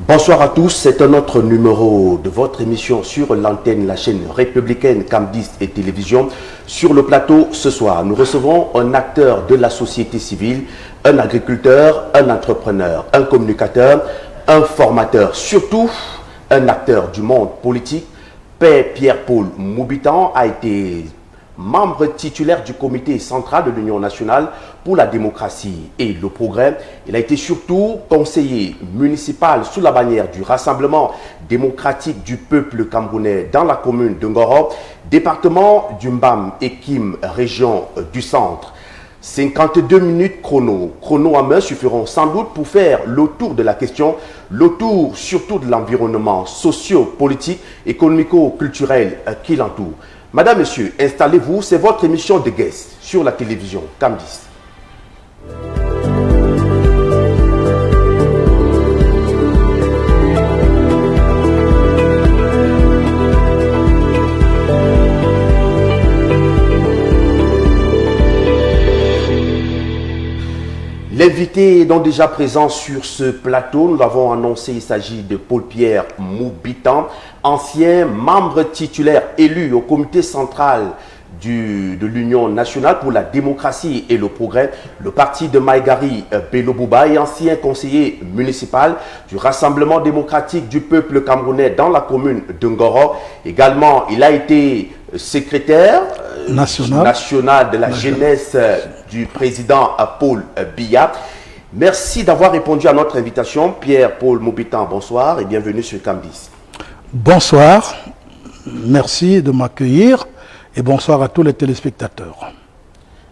Bonsoir à tous, c'est un autre numéro de votre émission sur l'antenne, la chaîne républicaine Cam10 et Télévision. Sur le plateau, ce soir, nous recevons un acteur de la société civile, un agriculteur, un entrepreneur, un communicateur, un formateur, surtout un acteur du monde politique. Père Pierre-Paul Moubitan a été membre titulaire du comité central de l'Union nationale pour la démocratie et le progrès. Il a été surtout conseiller municipal sous la bannière du Rassemblement démocratique du peuple camerounais dans la commune de Ngoro, département du Mbam et Kim, région du centre. 52 minutes chrono en main suffiront sans doute pour faire le tour de la question, le tour surtout de l'environnement socio-politique, économico-culturel qui l'entoure. Madame, Monsieur, installez-vous, c'est votre émission de guest sur la télévision Cam10. L'invité est donc déjà présent sur ce plateau. Nous l'avons annoncé, il s'agit de Paul-Pierre Moubitan, ancien membre titulaire élu au comité central de l'Union nationale pour la démocratie et le progrès, le parti de Maïgari Bello Bouba, et ancien conseiller municipal du Rassemblement démocratique du peuple camerounais dans la commune de Ngoro. Également, il a été secrétaire national de la jeunesse du président Paul Biya. Merci d'avoir répondu à notre invitation. Pierre-Paul Moubitan, bonsoir et bienvenue sur Cam10. Bonsoir, merci de m'accueillir et bonsoir à tous les téléspectateurs.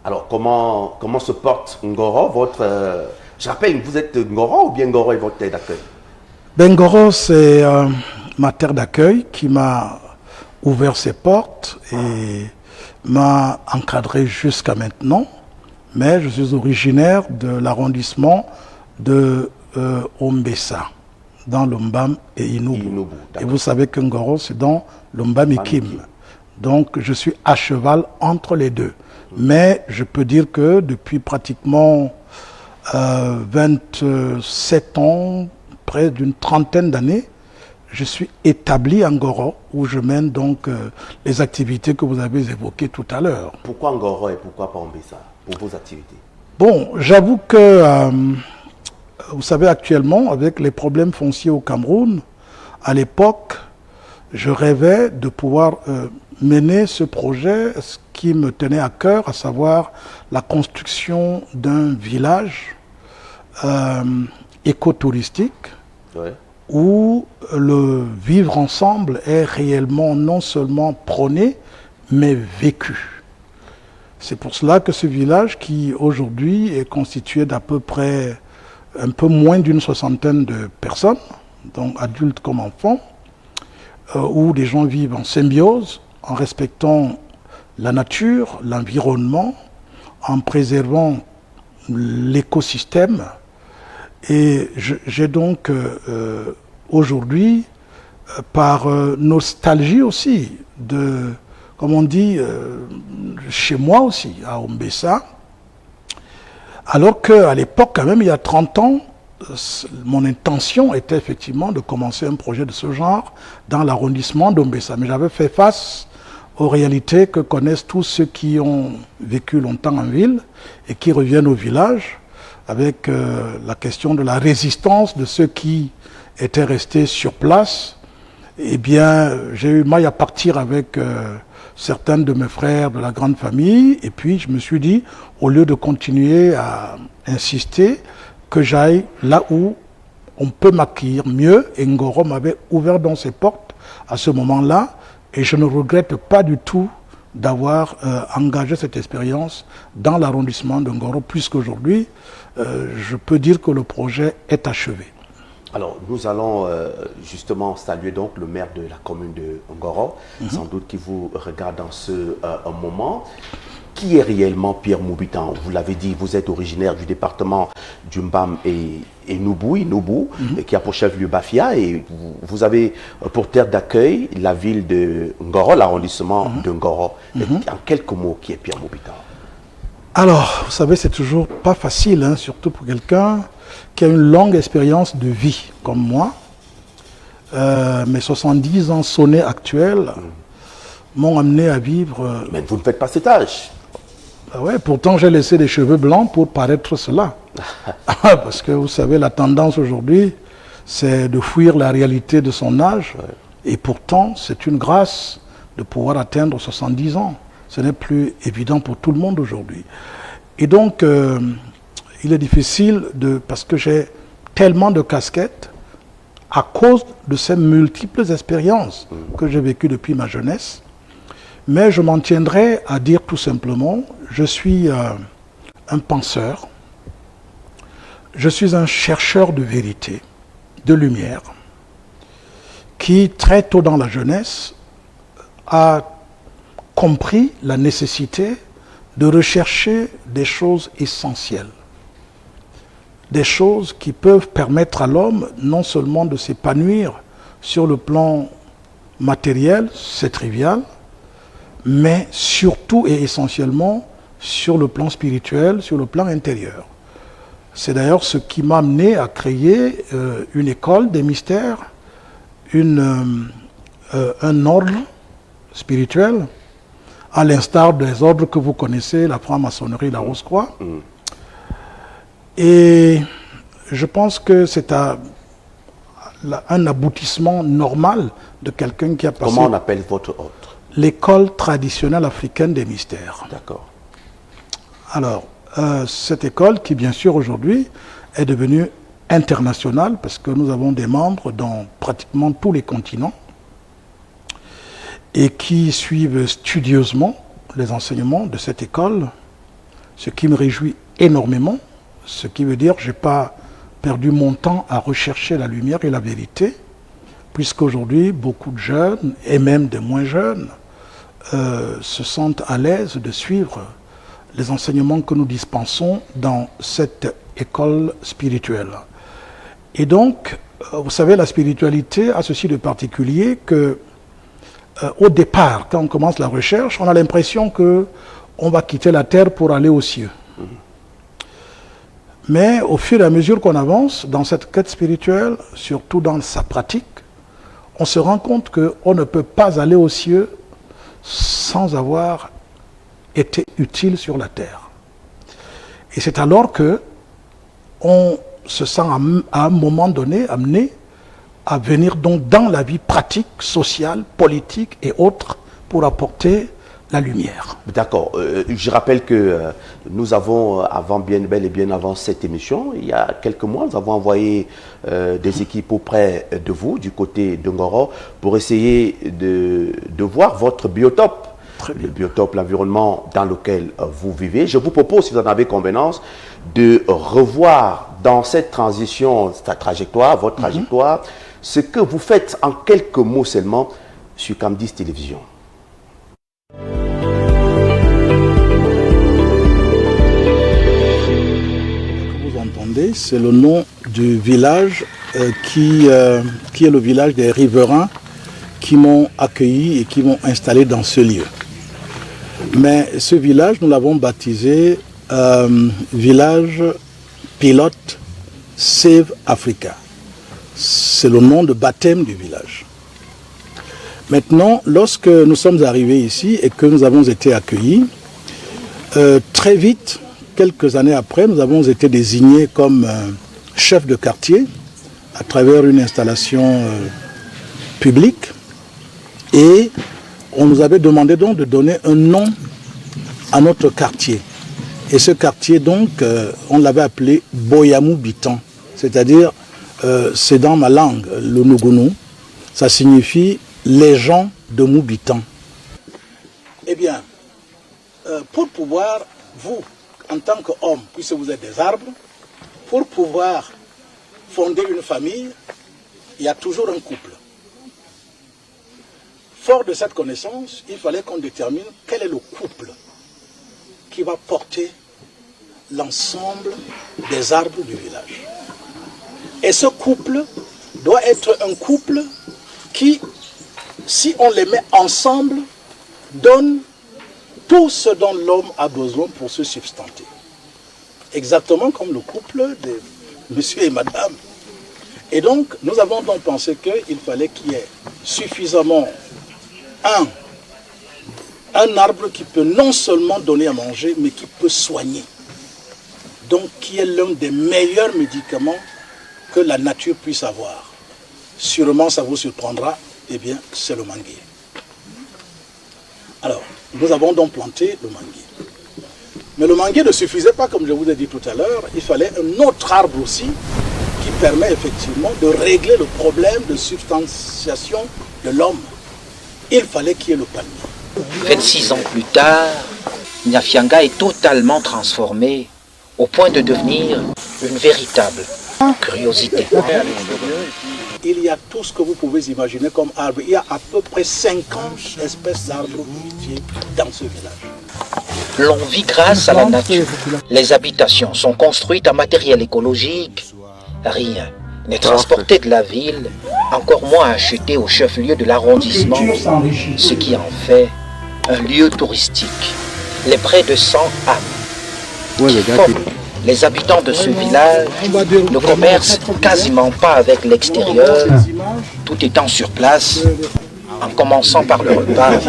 Alors, comment se porte Ngoro, je rappelle, vous êtes Ngoro ou bien Ngoro est votre terre d'accueil? Ngoro, c'est ma terre d'accueil qui m'a ouvert ses portes et m'a encadré jusqu'à maintenant. Mais je suis originaire de l'arrondissement de Ombessa, dans le Mbam et Inubu. Et vous savez que Ngoro, c'est dans le Mbam et Kim. Donc, je suis à cheval entre les deux. Mais je peux dire que depuis pratiquement 27 ans, près d'une trentaine d'années, je suis établi à Ngoro, où je mène donc les activités que vous avez évoquées tout à l'heure. Pourquoi Ngoro et pourquoi pas Ombessa pour vos activités? Bon, j'avoue que, vous savez, actuellement, avec les problèmes fonciers au Cameroun, à l'époque, je rêvais de pouvoir mener ce projet, ce qui me tenait à cœur, à savoir la construction d'un village écotouristique, ouais, où le vivre ensemble est réellement non seulement prôné, mais vécu. C'est pour cela que ce village, qui aujourd'hui est constitué d'à peu près un peu moins d'une soixantaine de personnes, donc adultes comme enfants, où les gens vivent en symbiose, en respectant la nature, l'environnement, en préservant l'écosystème. Et j'ai donc aujourd'hui, par nostalgie aussi, comme on dit, chez moi aussi, à Ombessa, alors qu'à l'époque, quand même, il y a 30 ans, mon intention était effectivement de commencer un projet de ce genre dans l'arrondissement d'Ombessa. Mais j'avais fait face aux réalités que connaissent tous ceux qui ont vécu longtemps en ville et qui reviennent au village, avec la question de la résistance de ceux qui étaient restés sur place. Eh bien, j'ai eu maille à partir avec certains de mes frères de la grande famille, et puis je me suis dit, au lieu de continuer à insister, que j'aille là où on peut m'accueillir mieux, et Ngoro m'avait ouvert dans ses portes à ce moment-là, et je ne regrette pas du tout d'avoir engagé cette expérience dans l'arrondissement de Ngoro, puisqu'aujourd'hui, je peux dire que le projet est achevé. Alors, nous allons justement saluer donc le maire de la commune de Ngoro, sans doute qui vous regarde dans ce moment. Qui est réellement Pierre Moubitan? Vous l'avez dit, vous êtes originaire du département du Mbam et Inubu, qui a pour chef-lieu Bafia, et vous avez pour terre d'accueil la ville de Ngoro, l'arrondissement de Ngoro. En quelques mots, qui est Pierre Moubitan? Alors, vous savez, c'est toujours pas facile, hein, surtout pour quelqu'un qui a une longue expérience de vie, comme moi, mes 70 ans sonnés actuels m'ont amené à vivre... Mais vous ne faites pas cet âge. Ouais, pourtant j'ai laissé des cheveux blancs pour paraître cela. Parce que vous savez, la tendance aujourd'hui, c'est de fuir la réalité de son âge. Ouais. Et pourtant, c'est une grâce de pouvoir atteindre 70 ans. Ce n'est plus évident pour tout le monde aujourd'hui. Et donc, il est difficile, parce que j'ai tellement de casquettes, à cause de ces multiples expériences que j'ai vécues depuis ma jeunesse. Mais je m'en tiendrai à dire tout simplement, je suis un penseur, je suis un chercheur de vérité, de lumière, qui très tôt dans la jeunesse a compris la nécessité de rechercher des choses essentielles, des choses qui peuvent permettre à l'homme non seulement de s'épanouir sur le plan matériel, c'est trivial, mais surtout et essentiellement sur le plan spirituel, sur le plan intérieur. C'est d'ailleurs ce qui m'a amené à créer une école des mystères, un ordre spirituel, à l'instar des ordres que vous connaissez, la franc-maçonnerie, la Rose-Croix. Et je pense que c'est un aboutissement normal de quelqu'un qui a passé... Comment on appelle votre ordre? L'école traditionnelle africaine des mystères. D'accord. Alors, cette école qui, bien sûr, aujourd'hui, est devenue internationale parce que nous avons des membres dans pratiquement tous les continents et qui suivent studieusement les enseignements de cette école, ce qui me réjouit énormément, ce qui veut dire que je n'ai pas perdu mon temps à rechercher la lumière et la vérité, puisqu'aujourd'hui, beaucoup de jeunes, et même des moins jeunes, se sentent à l'aise de suivre les enseignements que nous dispensons dans cette école spirituelle. Et donc, vous savez, la spiritualité a ceci de particulier que, au départ, quand on commence la recherche, on a l'impression qu'on va quitter la terre pour aller aux cieux. Mais au fur et à mesure qu'on avance dans cette quête spirituelle, surtout dans sa pratique, on se rend compte qu'on ne peut pas aller aux cieux sans avoir été utile sur la terre. Et c'est alors que on se sent à un moment donné amené à venir donc dans la vie pratique, sociale, politique et autres pour apporter la lumière. D'accord. Je rappelle que nous avons, bel et bien avant cette émission, il y a quelques mois, nous avons envoyé des équipes auprès de vous, du côté de Ngoro, pour essayer de voir votre biotope. Le biotope, l'environnement dans lequel vous vivez. Je vous propose, si vous en avez convenance, de revoir dans cette transition, votre trajectoire, ce que vous faites en quelques mots seulement sur Cam10 Télévision. Vous entendez, c'est le nom du village qui est le village des riverains qui m'ont accueilli et qui m'ont installé dans ce lieu. Mais ce village, nous l'avons baptisé village pilote Save Africa. C'est le nom de baptême du village. Maintenant, lorsque nous sommes arrivés ici et que nous avons été accueillis, très vite, quelques années après, nous avons été désignés comme chef de quartier à travers une installation publique. Et on nous avait demandé donc de donner un nom à notre quartier. Et ce quartier, donc, on l'avait appelé Boyamou Bitan. C'est-à-dire, c'est dans ma langue, le Nougounou, ça signifie les gens de Moubitan. Eh bien, pour pouvoir, vous, en tant qu'homme, puisque vous êtes des arbres, pour pouvoir fonder une famille, il y a toujours un couple. Fort de cette connaissance, il fallait qu'on détermine quel est le couple qui va porter l'ensemble des arbres du village. Et ce couple doit être un couple qui, si on les met ensemble, donne tout ce dont l'homme a besoin pour se substanter. Exactement comme le couple de monsieur et madame. Et donc, nous avons donc pensé qu'il fallait qu'il y ait suffisamment un arbre qui peut non seulement donner à manger, mais qui peut soigner. Donc, qui est l'un des meilleurs médicaments que la nature puisse avoir. Sûrement, ça vous surprendra, eh bien, c'est le manguier. Alors, nous avons donc planté le manguier. Mais le manguier ne suffisait pas, comme je vous ai dit tout à l'heure, il fallait un autre arbre aussi qui permet effectivement de régler le problème de substantiation de l'homme. Il fallait qu'il y ait le palmier. 26 ans plus tard, Nyafianga est totalement transformé au point de devenir une véritable curiosité. Il y a tout ce que vous pouvez imaginer comme arbre. Il y a à peu près 50 espèces d'arbres fruitiers dans ce village. L'on vit grâce à la nature. Les habitations sont construites en matériel écologique. Rien n'est transporté de la ville, encore moins acheté au chef-lieu de l'arrondissement, ce qui en fait un lieu touristique. Les près de 100 âmes qui forment les habitants de ce village ne commercent quasiment pas avec l'extérieur, tout étant sur place, en commençant par le repas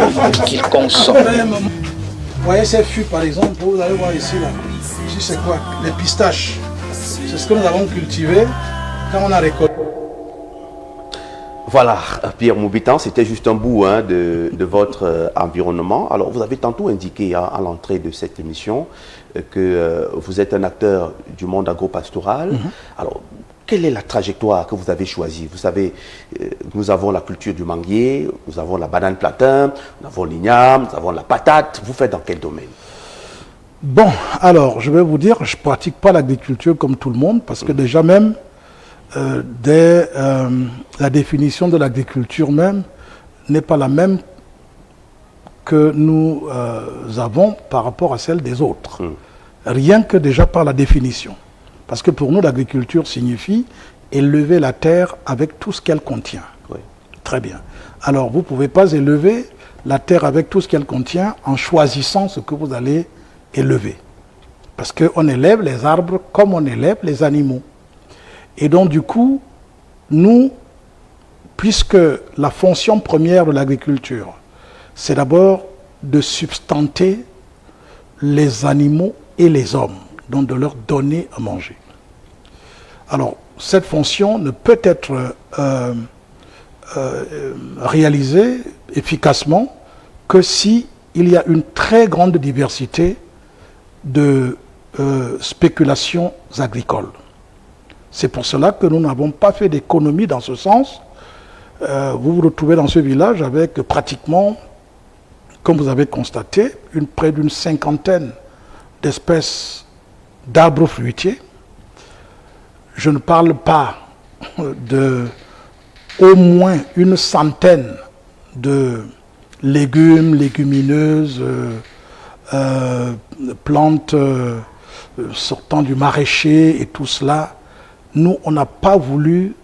qu'ils consomment. Vous voyez ces fûts par exemple, vous allez voir ici là. Ici c'est quoi? Les pistaches. C'est ce que nous avons cultivé quand on a récolté. Voilà, Pierre Moubitan, c'était juste un bout de votre environnement. Alors, vous avez tantôt indiqué à l'entrée de cette émission que vous êtes un acteur du monde agro-pastoral. Alors, quelle est la trajectoire que vous avez choisie? Vous savez, nous avons la culture du manguier, nous avons la banane platin, nous avons l'igname, nous avons la patate. Vous faites dans quel domaine? Bon, alors, je vais vous dire, je ne pratique pas l'agriculture comme tout le monde, parce que déjà même, la définition de l'agriculture même n'est pas la même que nous avons par rapport à celle des autres. Rien que déjà par la définition. Parce que pour nous, l'agriculture signifie élever la terre avec tout ce qu'elle contient. Oui. Très bien. Alors, vous ne pouvez pas élever la terre avec tout ce qu'elle contient en choisissant ce que vous allez élever. Parce qu'on élève les arbres comme on élève les animaux. Et donc, du coup, nous, puisque la fonction première de l'agriculture, c'est d'abord de substanter les animaux et les hommes, donc de leur donner à manger. Alors, cette fonction ne peut être réalisée efficacement que si il y a une très grande diversité de spéculations agricoles. C'est pour cela que nous n'avons pas fait d'économie dans ce sens. Vous vous retrouvez dans ce village avec pratiquement, comme vous avez constaté, près d'une cinquantaine d'espèces d'arbres fruitiers. Je ne parle pas de au moins une centaine de légumes, légumineuses, plantes sortant du maraîcher et tout cela. Nous, on n'a pas voulu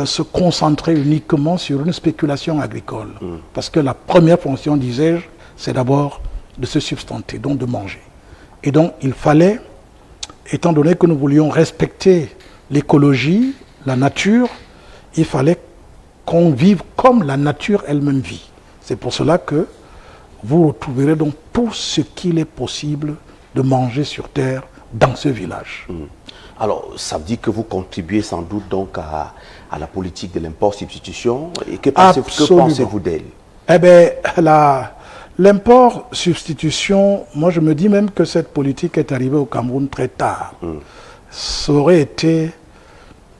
se concentrer uniquement sur une spéculation agricole. Parce que la première fonction, disais-je, c'est d'abord de se substanter, donc de manger. Et donc, il fallait, étant donné que nous voulions respecter l'écologie, la nature, il fallait qu'on vive comme la nature elle-même vit. C'est pour cela que vous retrouverez donc tout ce qu'il est possible de manger sur terre dans ce village. Alors, ça veut dire que vous contribuez sans doute donc à la politique de l'import-substitution. Et que pensez-vous d'elle? Eh bien, l'import-substitution, moi je me dis même que cette politique est arrivée au Cameroun très tard. Ça aurait été,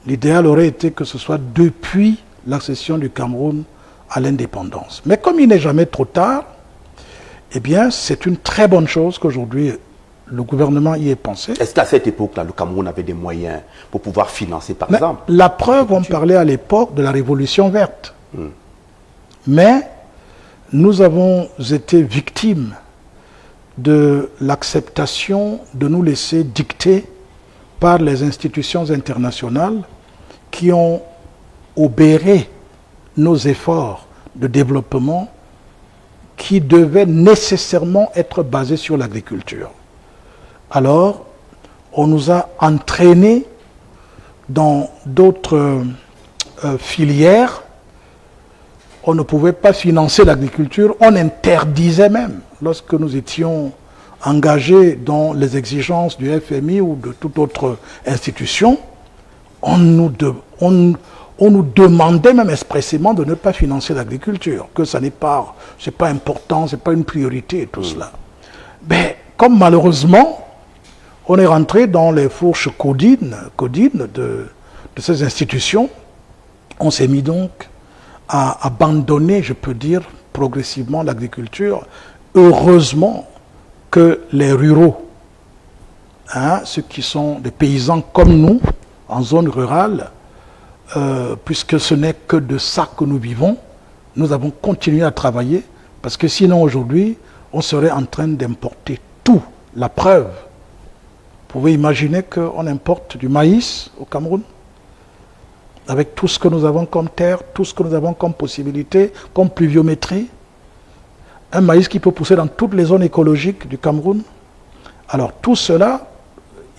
l'idéal aurait été que ce soit depuis l'accession du Cameroun à l'indépendance. Mais comme il n'est jamais trop tard, eh bien, c'est une très bonne chose qu'aujourd'hui le gouvernement y ait pensé. Est-ce qu'à cette époque-là, le Cameroun avait des moyens pour pouvoir financer, par exemple? La preuve, on parlait à l'époque de la Révolution verte. Mais nous avons été victimes de l'acceptation de nous laisser dicter par les institutions internationales qui ont obéré nos efforts de développement qui devaient nécessairement être basés sur l'agriculture. Alors, on nous a entraînés dans d'autres filières, on ne pouvait pas financer l'agriculture, on interdisait même, lorsque nous étions engagés dans les exigences du FMI ou de toute autre institution, on nous demandait même expressément de ne pas financer l'agriculture, que ça n'est pas, c'est pas important, c'est pas une priorité et tout cela. Mais comme malheureusement, on est rentré dans les fourches codines de ces institutions, on s'est mis donc à abandonner, je peux dire, progressivement l'agriculture. Heureusement que les ruraux, ceux qui sont des paysans comme nous, en zone rurale, puisque ce n'est que de ça que nous vivons, nous avons continué à travailler, parce que sinon aujourd'hui, on serait en train d'importer tout. La preuve, vous pouvez imaginer qu'on importe du maïs au Cameroun, avec tout ce que nous avons comme terre, tout ce que nous avons comme possibilité, comme pluviométrie. Un maïs qui peut pousser dans toutes les zones écologiques du Cameroun. Alors tout cela,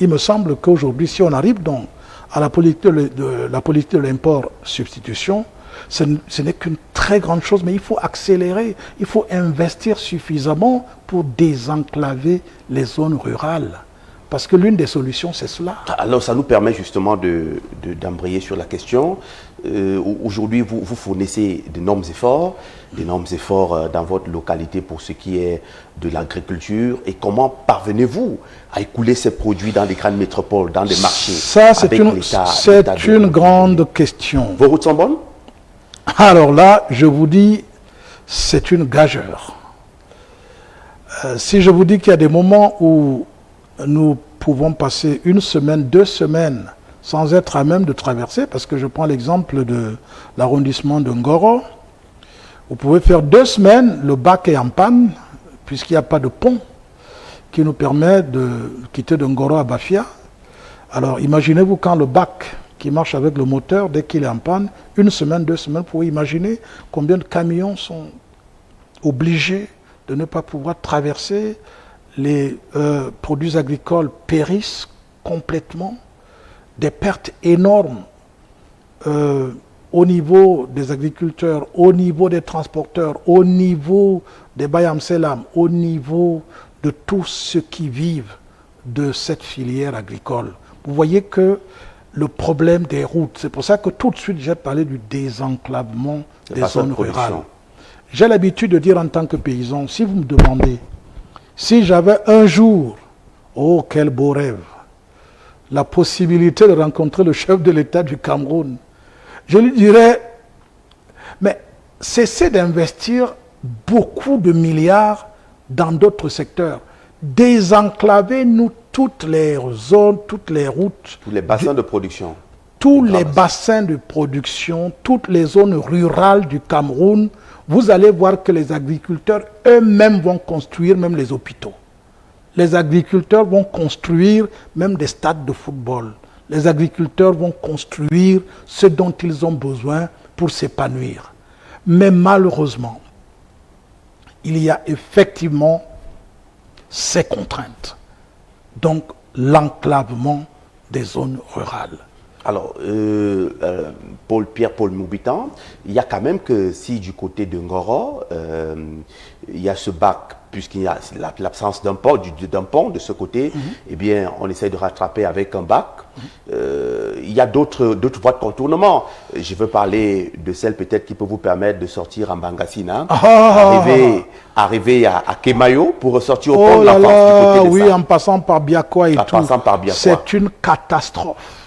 il me semble qu'aujourd'hui, si on arrive donc à la politique de l'import-substitution, ce n'est qu'une très grande chose, mais il faut accélérer, il faut investir suffisamment pour désenclaver les zones rurales. Parce que l'une des solutions, c'est cela. Alors, ça nous permet justement d'embrayer sur la question. Aujourd'hui, vous fournissez d'énormes efforts dans votre localité pour ce qui est de l'agriculture. Et comment parvenez-vous à écouler ces produits dans les grandes métropoles, dans les marchés? Ça, c'est une grande question. Vos routes sont bonnes? Alors là, je vous dis, c'est une gageure. Si je vous dis qu'il y a des moments où nous pouvons passer une semaine, 2 semaines sans être à même de traverser, parce que je prends l'exemple de l'arrondissement de Ngoro. Vous pouvez faire 2 semaines, le bac est en panne, puisqu'il n'y a pas de pont qui nous permet de quitter de Ngoro à Bafia. Alors imaginez-vous quand le bac qui marche avec le moteur, dès qu'il est en panne, 1 semaine, 2 semaines, vous pouvez imaginer combien de camions sont obligés de ne pas pouvoir traverser. Les produits agricoles périssent complètement, des pertes énormes au niveau des agriculteurs, au niveau des transporteurs, au niveau des Bayam Selam, au niveau de tous ceux qui vivent de cette filière agricole. Vous voyez que le problème des routes, c'est pour ça que tout de suite j'ai parlé du désenclavement des zones rurales. J'ai l'habitude de dire en tant que paysan, si vous me demandez, si j'avais un jour, oh quel beau rêve, la possibilité de rencontrer le chef de l'État du Cameroun, je lui dirais, mais cessez d'investir beaucoup de milliards dans d'autres secteurs. Désenclavez-nous toutes les zones, toutes les routes. Tous les bassins de production. Tous les bassins de production, toutes les zones rurales du Cameroun. Vous allez voir que les agriculteurs eux-mêmes vont construire même les hôpitaux. Les agriculteurs vont construire même des stades de football. Les agriculteurs vont construire ce dont ils ont besoin pour s'épanouir. Mais malheureusement, il y a effectivement ces contraintes. Donc, l'enclavement des zones rurales. Alors, Pierre-Paul Moubitan, il y a quand même que si du côté de Ngoro, il y a ce bac, puisqu'il y a l'absence d'un pont, de ce côté, eh bien, on essaie de rattraper avec un bac. Il y a d'autres voies de contournement. Je veux parler de celle peut-être qui peut vous permettre de sortir en Bangassina, arriver à Kemayo pour ressortir au pont de la France du côté de oui, en passant par Biakwa et tout. C'est une catastrophe.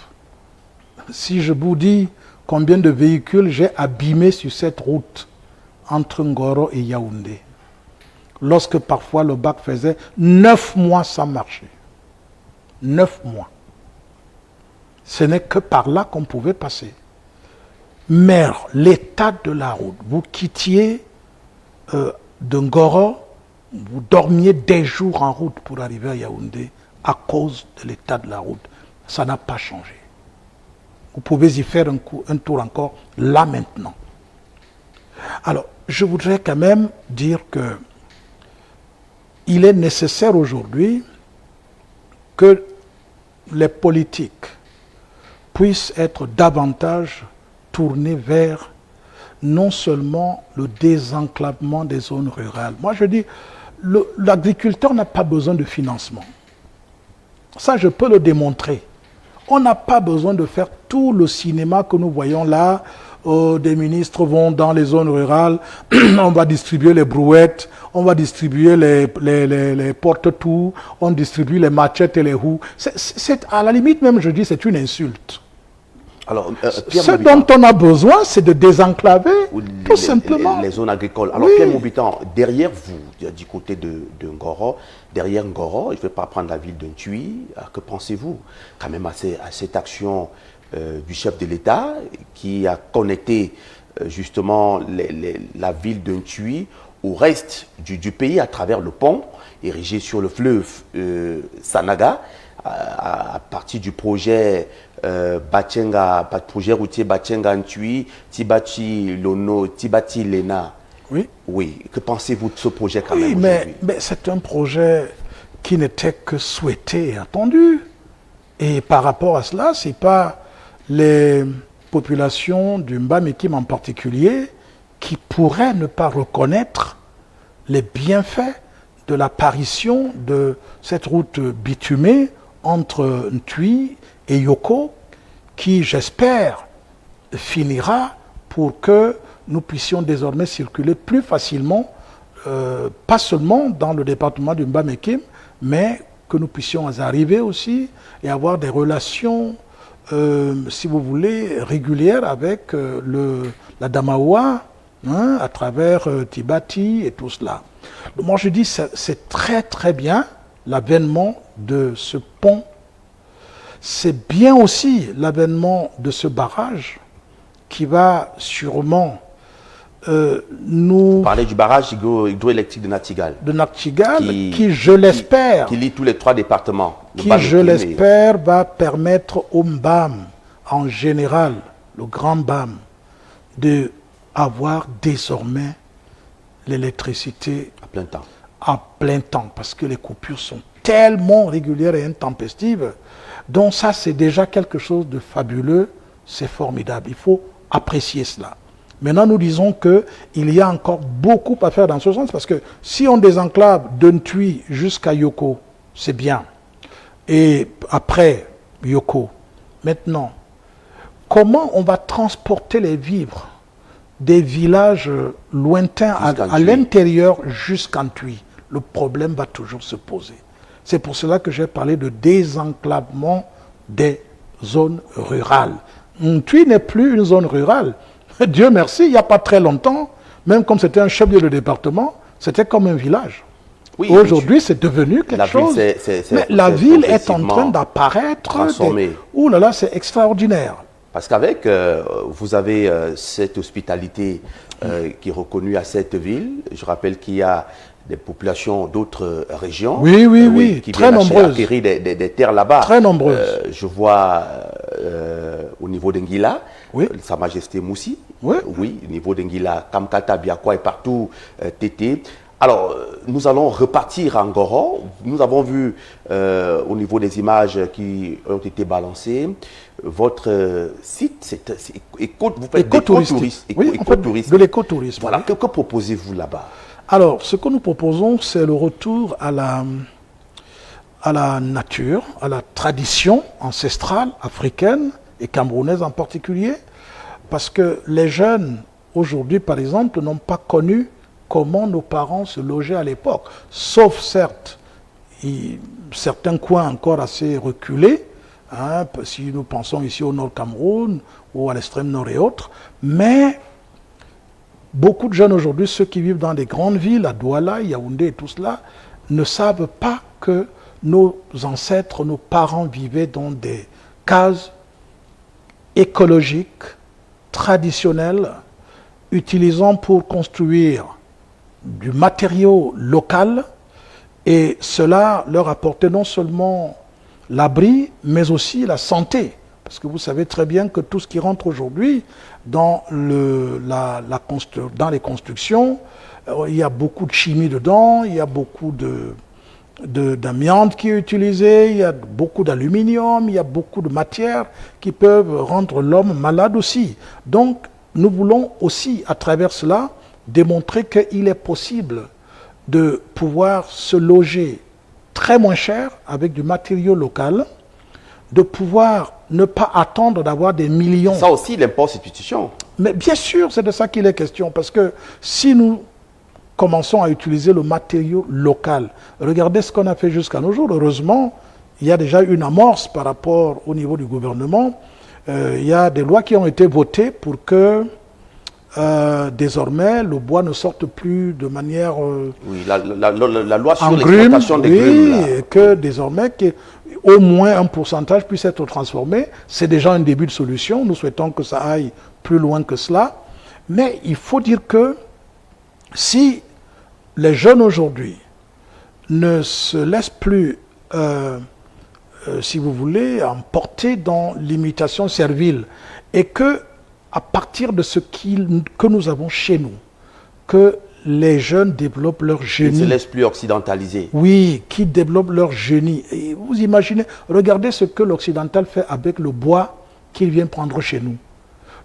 Si je vous dis combien de véhicules j'ai abîmés sur cette route entre Ngoro et Yaoundé, lorsque parfois le bac faisait 9 mois sans marcher. 9 mois. Ce n'est que par là qu'on pouvait passer. Mais l'état de la route, vous quittiez de Ngoro, vous dormiez des jours en route pour arriver à Yaoundé à cause de l'état de la route. Ça n'a pas changé. Vous pouvez y faire un tour encore là maintenant. Alors, je voudrais quand même dire que il est nécessaire aujourd'hui que les politiques puisse être davantage tourné vers non seulement le désenclavement des zones rurales. Moi, je dis, l'agriculteur n'a pas besoin de financement. Ça, je peux le démontrer. On n'a pas besoin de faire tout le cinéma que nous voyons là. Des ministres vont dans les zones rurales, on va distribuer les brouettes, on va distribuer les porte-tout, on distribue les machettes et les roues. À la limite même, je dis, c'est une insulte. Alors, ce dont on a besoin, c'est de désenclaver, tout simplement. Les zones agricoles. Alors, Pierre Maubutan, derrière vous, du côté de Ngoro, derrière Ngoro, je ne vais pas prendre la ville de Ntui, que pensez-vous quand même à cette action du chef de l'État qui a connecté justement la ville de Ntui au reste du pays à travers le pont érigé sur le fleuve Sanaga à partir du projet projet routier Batchenga Ntui, Tibati Lono, Tibati Lena. Oui. Oui. Que pensez-vous de ce projet quand même aujourd'hui? Mais c'est un projet qui n'était que souhaité et attendu. Et par rapport à cela, ce n'est pas les populations du Mbamekim en particulier qui pourraient ne pas reconnaître les bienfaits de l'apparition de cette route bitumée entre Ntui et Yoko, qui, j'espère, finira pour que nous puissions désormais circuler plus facilement, pas seulement dans le département du Mbamekim, mais que nous puissions arriver aussi et avoir des relations, si vous voulez, régulières avec la Damawa, hein, à travers Tibati et tout cela. Donc, moi je dis c'est très très bien l'avènement de ce pont. C'est bien aussi l'avènement de ce barrage qui va sûrement nous... Vous parlez du barrage hydroélectrique de Nachtigal. De Nachtigal, qui je l'espère... Qui lie tous les 3 départements. Qui, je l'espère, va permettre au MBAM, en général, le grand BAM, d'avoir désormais l'électricité à plein temps. À plein temps, parce que les coupures sont tellement régulières et intempestives. Donc ça, c'est déjà quelque chose de fabuleux, c'est formidable. Il faut apprécier cela. Maintenant, nous disons qu'il y a encore beaucoup à faire dans ce sens, parce que si on désenclave de Ntui jusqu'à Yoko, c'est bien. Et après Yoko, maintenant, comment on va transporter les vivres des villages lointains à l'intérieur jusqu'à Ntui? Le problème va toujours se poser. C'est pour cela que j'ai parlé de désenclavement des zones rurales. Ntui n'est plus une zone rurale. Dieu merci, il n'y a pas très longtemps, même comme c'était un chef-lieu de département, c'était comme un village. Oui, aujourd'hui, c'est devenu quelque chose. Mais la ville est en train d'apparaître. Ouh là là, c'est extraordinaire. Parce qu'avec, vous avez cette hospitalité qui est reconnue à cette ville. Je rappelle qu'il y a des populations d'autres régions. Oui, qui très nombreuses. Acquérir des terres là-bas. Très nombreuses. Je vois au niveau d'Enguila, Sa Majesté Moussi. Oui, au niveau d'Enguila, Kamkata, Biakwa et partout, Tété. Alors, nous allons repartir en Ngoro. Nous avons vu au niveau des images qui ont été balancées, votre site, c'est vous faites écotourisme. De l'écotourisme. Voilà, que proposez-vous là-bas? Alors, ce que nous proposons, c'est le retour à la nature, à la tradition ancestrale africaine et camerounaise en particulier, parce que les jeunes, aujourd'hui par exemple, n'ont pas connu comment nos parents se logeaient à l'époque, sauf certes, certains coins encore assez reculés, hein, si nous pensons ici au nord Cameroun ou à l'extrême nord et autres, mais beaucoup de jeunes aujourd'hui, ceux qui vivent dans des grandes villes, à Douala, Yaoundé et tout cela, ne savent pas que nos ancêtres, nos parents vivaient dans des cases écologiques, traditionnelles, utilisant pour construire du matériau local, et cela leur apportait non seulement l'abri, mais aussi la santé. Parce que vous savez très bien que tout ce qui rentre aujourd'hui dans les constructions, il y a beaucoup de chimie dedans, il y a beaucoup d'amiante qui est utilisée, il y a beaucoup d'aluminium, il y a beaucoup de matières qui peuvent rendre l'homme malade aussi. Donc, nous voulons aussi, à travers cela, démontrer qu'il est possible de pouvoir se loger très moins cher avec du matériau local, de pouvoir ne pas attendre d'avoir des millions. Ça aussi, l'import-substitution. Mais bien sûr, c'est de ça qu'il est question, parce que si nous commençons à utiliser le matériau local, regardez ce qu'on a fait jusqu'à nos jours. Heureusement, il y a déjà une amorce par rapport au niveau du gouvernement. Il y a des lois qui ont été votées pour que désormais le bois ne sorte plus de manière Oui, la loi sur grume, l'exploitation des grumes. oui, et que désormais au moins un pourcentage puisse être transformé. C'est déjà un début de solution. Nous souhaitons que ça aille plus loin que cela. Mais il faut dire que si les jeunes aujourd'hui ne se laissent plus, si vous voulez, emporter dans l'imitation servile, et que à partir de ce que nous avons chez nous, que les jeunes développent leur Ils génie. ne se laissent plus occidentaliser. Oui, qui développent leur génie. Et vous imaginez, regardez ce que l'occidental fait avec le bois qu'il vient prendre chez nous.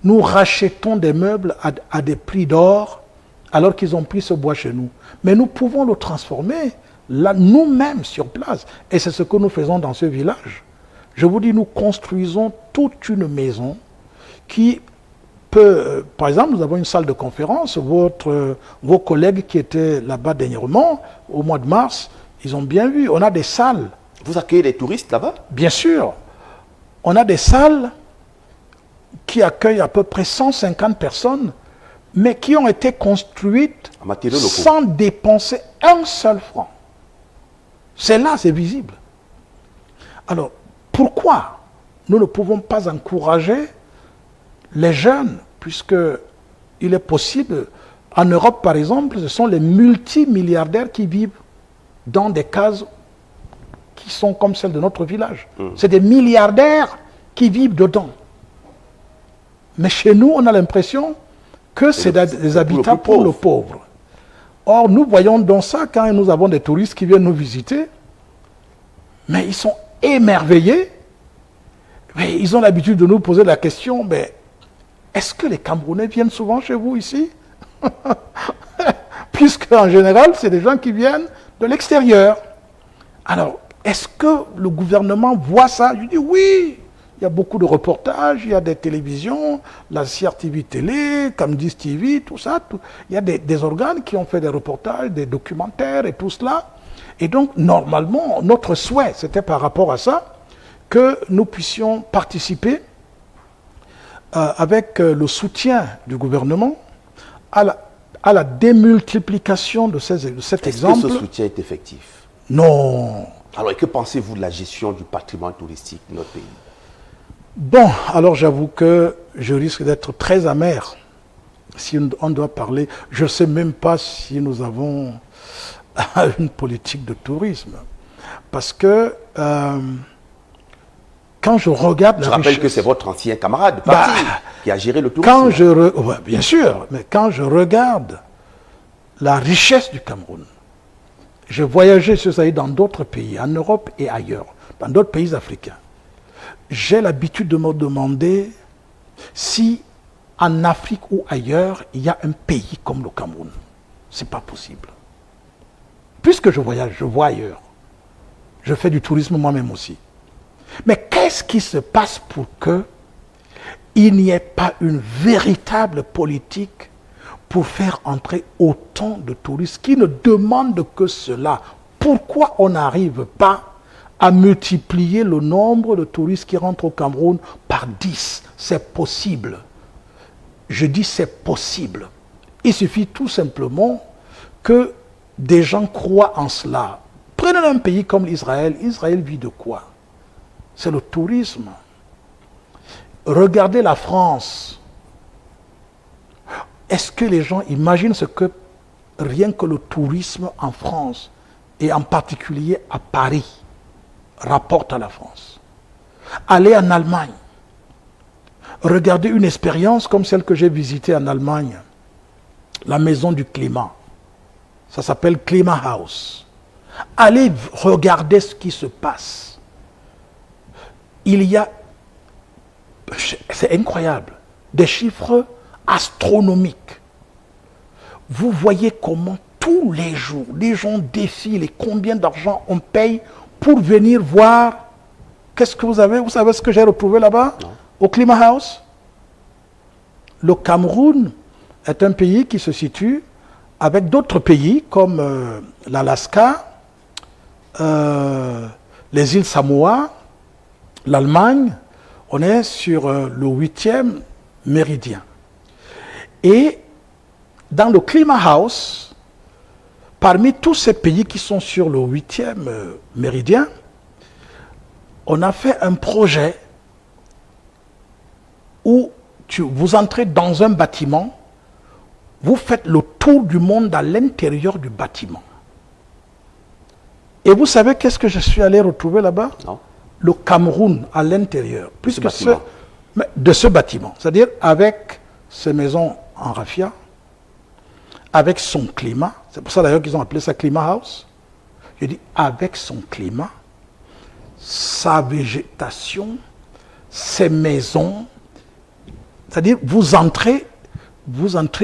Nous rachetons des meubles à des prix d'or alors qu'ils ont pris ce bois chez nous. Mais nous pouvons le transformer là, nous-mêmes sur place. Et c'est ce que nous faisons dans ce village. Je vous dis, nous construisons toute une maison qui peut... par exemple, nous avons une salle de conférence. Vos collègues qui étaient là-bas dernièrement, au mois de mars, ils ont bien vu. On a des salles. Vous accueillez des touristes là-bas? Bien sûr. On a des salles qui accueillent à peu près 150 personnes, mais qui ont été construites sans dépenser un seul franc. C'est là, c'est visible. Alors, pourquoi nous ne pouvons pas encourager les jeunes, puisque il est possible, en Europe par exemple, ce sont les multimilliardaires qui vivent dans des cases qui sont comme celles de notre village. C'est des milliardaires qui vivent dedans. Mais chez nous, on a l'impression que c'est des habitats pour le pauvre. Or, nous voyons dans ça, quand nous avons des touristes qui viennent nous visiter, mais ils sont émerveillés, mais ils ont l'habitude de nous poser la question, mais est-ce que les Camerounais viennent souvent chez vous ici? Puisque en général, c'est des gens qui viennent de l'extérieur. Alors, est-ce que le gouvernement voit ça? Je dis oui. Il y a beaucoup de reportages, il y a des télévisions, la CRTV Télé, Camdis TV, tout ça. Il y a des organes qui ont fait des reportages, des documentaires et tout cela. Et donc, normalement, notre souhait, c'était par rapport à ça, que nous puissions participer avec le soutien du gouvernement à la démultiplication de cet exemple. Est-ce que ce soutien est effectif? Non. Alors, et que pensez-vous de la gestion du patrimoine touristique de notre pays? Bon, alors j'avoue que je risque d'être très amer si on doit parler. Je ne sais même pas si nous avons une politique de tourisme. Parce que quand je regarde la richesse... Je rappelle que c'est votre ancien camarade de parti qui a géré le tourisme. Ouais, bien sûr, mais quand je regarde la richesse du Cameroun, j'ai voyagé sur ça dans d'autres pays, en Europe et ailleurs, dans d'autres pays africains. J'ai l'habitude de me demander si en Afrique ou ailleurs, il y a un pays comme le Cameroun. Ce n'est pas possible. Puisque je voyage, je vois ailleurs. Je fais du tourisme moi-même aussi. Mais qu'est-ce qui se passe pour qu'il n'y ait pas une véritable politique pour faire entrer autant de touristes qui ne demandent que cela? Pourquoi on n'arrive pas à multiplier le nombre de touristes qui rentrent au Cameroun par 10? C'est possible. Je dis c'est possible. Il suffit tout simplement que des gens croient en cela. Prenez un pays comme l'Israël. Israël vit de quoi? C'est le tourisme. Regardez la France. Est-ce que les gens imaginent ce que rien que le tourisme en France, et en particulier à Paris, rapporte à la France? Allez en Allemagne. Regardez une expérience comme celle que j'ai visitée en Allemagne. La maison du climat. Ça s'appelle Clima House. Allez regarder ce qui se passe. Il y a, c'est incroyable, des chiffres astronomiques. Vous voyez comment tous les jours, les gens défilent et combien d'argent on paye pour venir voir. Qu'est-ce que vous avez? Vous savez ce que j'ai retrouvé là-bas? Au Climat House. Le Cameroun est un pays qui se situe avec d'autres pays comme l'Alaska, les îles Samoa, l'Allemagne. On est sur le 8e méridien. Et dans le Climat House, parmi tous ces pays qui sont sur le 8e méridien, on a fait un projet où vous entrez dans un bâtiment, vous faites le tour du monde à l'intérieur du bâtiment. Et vous savez qu'est-ce que je suis allé retrouver là-bas? Non. Le Cameroun à l'intérieur, puisque de ce bâtiment, c'est-à-dire avec ses maisons en raffia, avec son climat, c'est pour ça d'ailleurs qu'ils ont appelé ça Climat House. Je dis avec son climat, sa végétation, ses maisons, c'est-à-dire vous entrez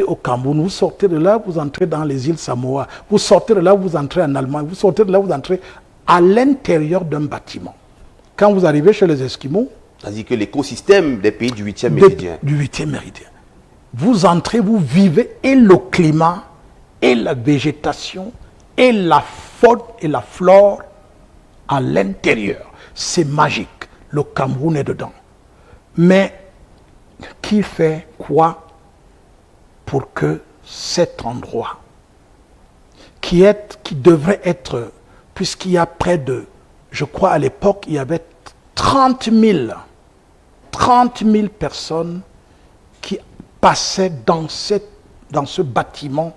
au Cameroun, vous sortez de là, vous entrez dans les îles Samoa, vous sortez de là, vous entrez en Allemagne, vous sortez de là, vous entrez à l'intérieur d'un bâtiment. Quand vous arrivez chez les Esquimaux, c'est-à-dire que l'écosystème des pays du 8e méridien. Du 8e méridien. Vous entrez, vous vivez, et le climat, et la végétation, et la faune et la flore à l'intérieur. C'est magique. Le Cameroun est dedans. Mais qui fait quoi pour que cet endroit, qui devrait être, puisqu'il y a près de, je crois à l'époque, il y avait 30 000 personnes qui passaient dans ce bâtiment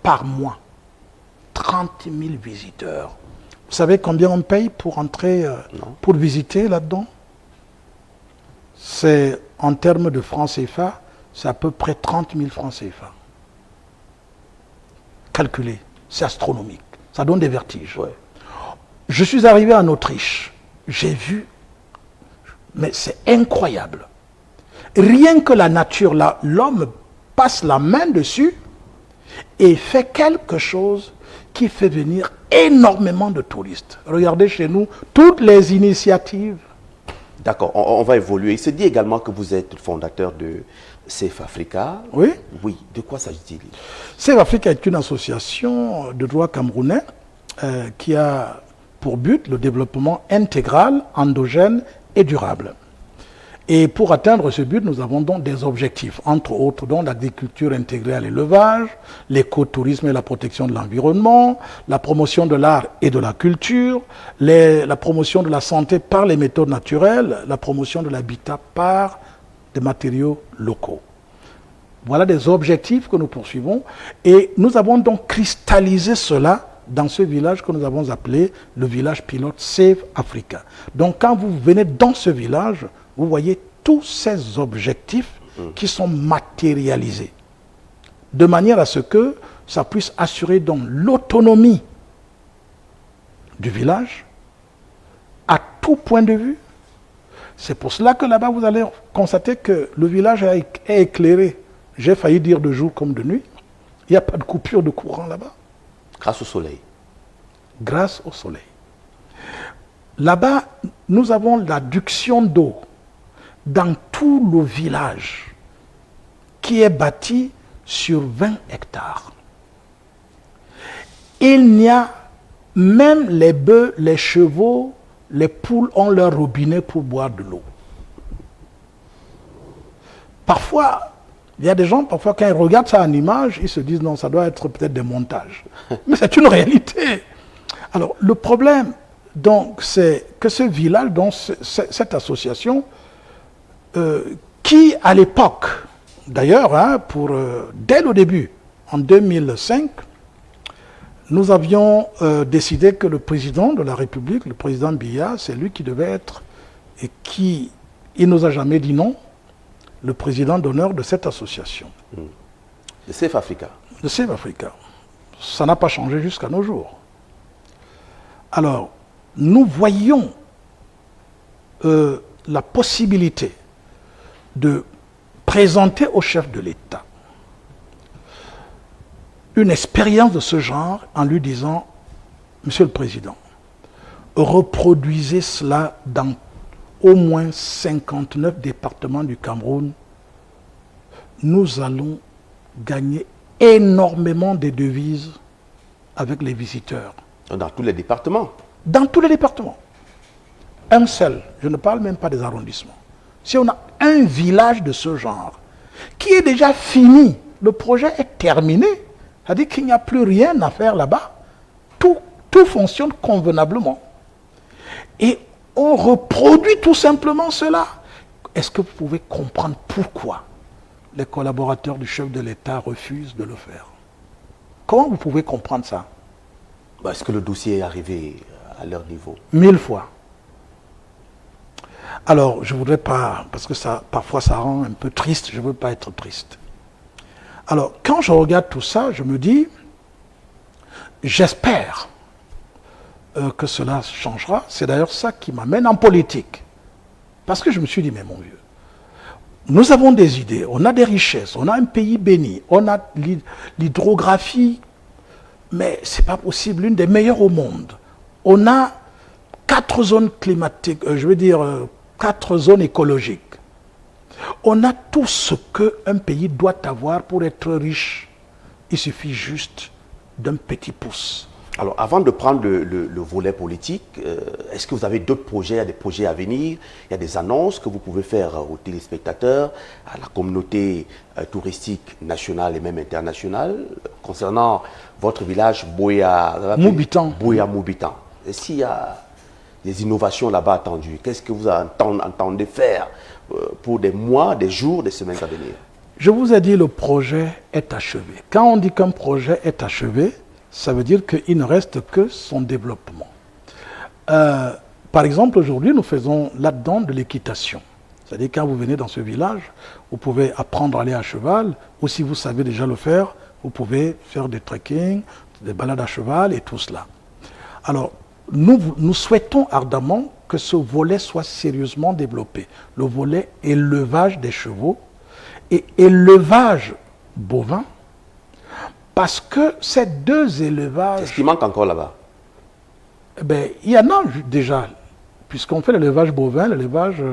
par mois. 30 000 visiteurs. Vous savez combien on paye pour entrer, pour visiter là-dedans? C'est, en termes de francs CFA, c'est à peu près 30 000 francs CFA. Calculé, c'est astronomique. Ça donne des vertiges. Ouais. Je suis arrivé en Autriche. J'ai vu, mais c'est incroyable. Rien que la nature, l'homme passe la main dessus et fait quelque chose qui fait venir énormément de touristes. Regardez chez nous, toutes les initiatives. D'accord, on va évoluer. Il se dit également que vous êtes le fondateur de Safe Africa. Oui. Oui, de quoi s'agit-il? Safe Africa est une association de droit camerounais qui a pour but le développement intégral, endogène et durable. Et pour atteindre ce but, nous avons donc des objectifs, entre autres dont l'agriculture intégrée à l'élevage, l'écotourisme et la protection de l'environnement, la promotion de l'art et de la culture, la promotion de la santé par les méthodes naturelles, la promotion de l'habitat par des matériaux locaux. Voilà des objectifs que nous poursuivons et nous avons donc cristallisé cela dans ce village que nous avons appelé le village pilote Safe Africa. Donc quand vous venez dans ce village, vous voyez tous ces objectifs qui sont matérialisés, de manière à ce que ça puisse assurer donc l'autonomie du village à tout point de vue. C'est pour cela que là-bas, vous allez constater que le village est éclairé. J'ai failli dire de jour comme de nuit. Il n'y a pas de coupure de courant là-bas. Grâce au soleil. Grâce au soleil. Là-bas, nous avons l'adduction d'eau dans tout le village qui est bâti sur 20 hectares. Il n'y a même les bœufs, les chevaux, les poules ont leur robinet pour boire de l'eau. Parfois, il y a des gens, parfois quand ils regardent ça en image, ils se disent non, ça doit être peut-être des montages. Mais c'est une réalité. Alors, le problème, donc, c'est que ce village, donc, cette association, qui à l'époque, d'ailleurs, hein, dès le début, en 2005, nous avions décidé que le président de la République, le président Biya, c'est lui qui devait être, et qui, il nous a jamais dit non, le président d'honneur de cette association. De Safe Africa. De Safe Africa. Ça n'a pas changé jusqu'à nos jours. Alors, nous voyons la possibilité de présenter au chef de l'État une expérience de ce genre en lui disant, Monsieur le Président, reproduisez cela dans au moins 59 départements du Cameroun. Nous allons gagner énormément de devises avec les visiteurs. Dans tous les départements? Dans tous les départements. Un seul, je ne parle même pas des arrondissements. Si on a un village de ce genre, qui est déjà fini, le projet est terminé, c'est-à-dire qu'il n'y a plus rien à faire là-bas, tout fonctionne convenablement. Et on reproduit tout simplement cela. Est-ce que vous pouvez comprendre pourquoi les collaborateurs du chef de l'État refusent de le faire? Comment vous pouvez comprendre ça? Est-ce que le dossier est arrivé à leur niveau? 1000 fois. Alors, je ne voudrais pas, parce que ça, parfois ça rend un peu triste, je ne veux pas être triste. Alors, quand je regarde tout ça, je me dis, j'espère que cela changera. C'est d'ailleurs ça qui m'amène en politique. Parce que je me suis dit, mais mon vieux, nous avons des idées, on a des richesses, on a un pays béni, on a l'hydrographie, mais ce n'est pas possible, l'une des meilleures au monde. On a 4 zones climatiques, 4 zones écologiques. On a tout ce qu'un pays doit avoir pour être riche. Il suffit juste d'un petit pouce. Alors, avant de prendre le volet politique, est-ce que vous avez d'autres projets, il y a des projets à venir, il y a des annonces que vous pouvez faire aux téléspectateurs, à la communauté touristique nationale et même internationale, concernant votre village Boya Moubitan. Est-ce qu'il y a des innovations là-bas attendues? Qu'est-ce que vous entendez faire pour des mois, des jours, des semaines à venir? Je vous ai dit, le projet est achevé. Quand on dit qu'un projet est achevé, ça veut dire qu'il ne reste que son développement. Par exemple, aujourd'hui, nous faisons là-dedans de l'équitation. C'est-à-dire, quand vous venez dans ce village, vous pouvez apprendre à aller à cheval, ou si vous savez déjà le faire, vous pouvez faire des trekking, des balades à cheval et tout cela. Alors, nous souhaitons ardemment que ce volet soit sérieusement développé. Le volet élevage des chevaux et élevage bovin, parce que ces deux élevages... Est-ce qu'il manque encore là-bas? Il y en a déjà, puisqu'on fait l'élevage bovin, l'élevage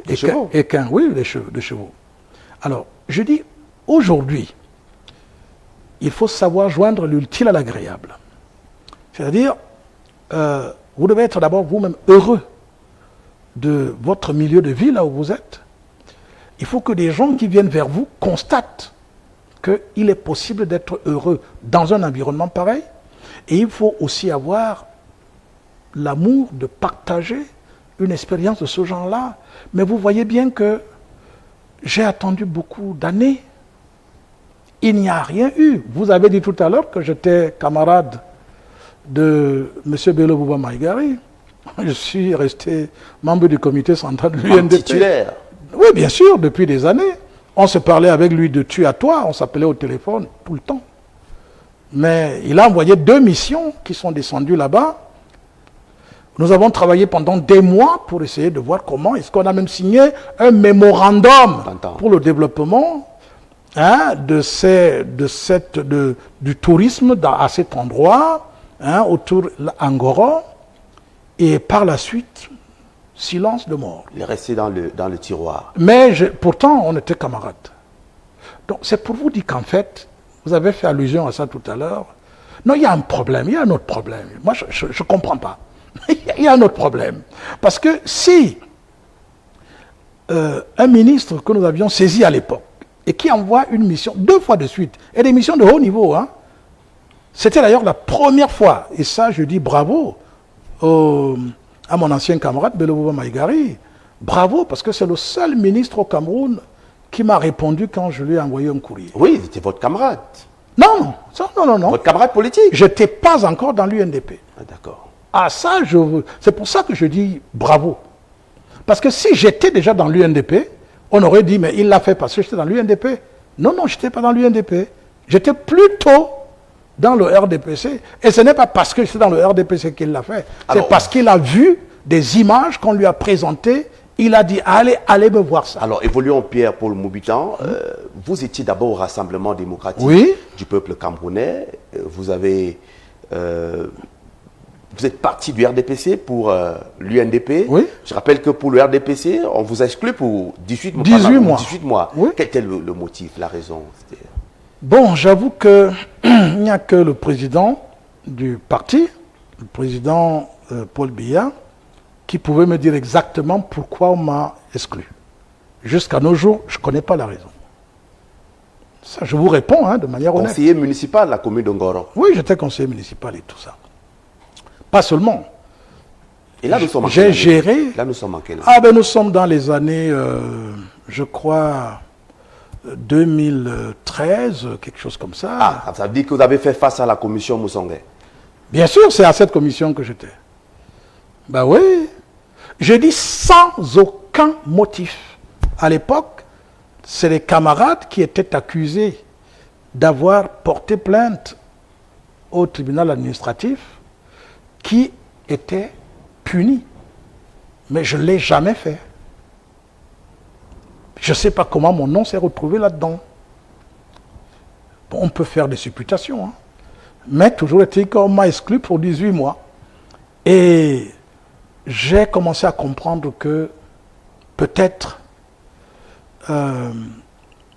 équin, oui, les chevaux. Alors, je dis, aujourd'hui, il faut savoir joindre l'utile à l'agréable. C'est-à-dire, vous devez être d'abord vous-même heureux de votre milieu de vie, là où vous êtes. Il faut que des gens qui viennent vers vous constatent qu'il est possible d'être heureux dans un environnement pareil. Et il faut aussi avoir l'amour de partager une expérience de ce genre-là. Mais vous voyez bien que j'ai attendu beaucoup d'années. Il n'y a rien eu. Vous avez dit tout à l'heure que j'étais camarade de M. Bello Bouba Maïgari. Je suis resté membre du comité central de l'UNDP. Titulaire. Oui, bien sûr, depuis des années. On se parlait avec lui de tu à toi, on s'appelait au téléphone tout le temps. Mais il a envoyé 2 missions qui sont descendues là-bas. Nous avons travaillé pendant des mois pour essayer de voir comment. Est-ce qu'on a même signé un mémorandum pour le développement du tourisme à cet endroit, autour d'Angora. Et par la suite, silence de mort. Il est resté dans le tiroir. Mais pourtant, on était camarades. Donc, c'est pour vous dire qu'en fait, vous avez fait allusion à ça tout à l'heure. Non, il y a un problème, il y a un autre problème. Moi, je ne comprends pas. Il y a un autre problème. Parce que si un ministre que nous avions saisi à l'époque, et qui envoie une mission 2 fois de suite, et des missions de haut niveau, c'était d'ailleurs la première fois, et ça, je dis bravo à mon ancien camarade Bello Bouba Maïgari. Bravo, parce que c'est le seul ministre au Cameroun qui m'a répondu quand je lui ai envoyé un courrier. Oui, c'était votre camarade. Non. Votre camarade politique? Je n'étais pas encore dans l'UNDP. Ah, d'accord. Ah, ça, c'est pour ça que je dis bravo. Parce que si j'étais déjà dans l'UNDP, on aurait dit, mais il l'a fait parce que j'étais dans l'UNDP. Non, je n'étais pas dans l'UNDP. J'étais plutôt dans le RDPC. Et ce n'est pas parce que c'est dans le RDPC qu'il l'a fait. C'est Alors, parce qu'il a vu des images qu'on lui a présentées. Il a dit, allez me voir ça. Alors, évoluons Pierre-Paul Moubitan. Vous étiez d'abord au Rassemblement démocratique Oui. du peuple camerounais. Vous êtes parti du RDPC pour l'UNDP. Oui. Je rappelle que pour le RDPC, on vous a exclu pour 18 mois. 18 mois. Oui. Quel était le motif, la raison? Bon, j'avoue qu'il n'y a que le président du parti, le président Paul Biya, qui pouvait me dire exactement pourquoi on m'a exclu. Jusqu'à nos jours, je ne connais pas la raison. Ça, je vous réponds de manière honnête. Conseiller municipal de la commune de Ngoro. Oui, j'étais conseiller municipal et tout ça. Pas seulement. Et là, nous sommes en J'ai quelle année? géré. Là, nous sommes en quelle année? Ah ben nous sommes dans les années, je crois, 2013, quelque chose comme ça. Ah, ça veut dire que vous avez fait face à la commission Moussongé. Bien sûr, c'est à cette commission que j'étais. Ben oui. Je dis sans aucun motif. À l'époque, c'est les camarades qui étaient accusés d'avoir porté plainte au tribunal administratif qui étaient punis. Mais je ne l'ai jamais fait. Je ne sais pas comment mon nom s'est retrouvé là-dedans. Bon, on peut faire des supputations. Mais toujours est-il qu'on m'a exclu pour 18 mois. Et j'ai commencé à comprendre que peut-être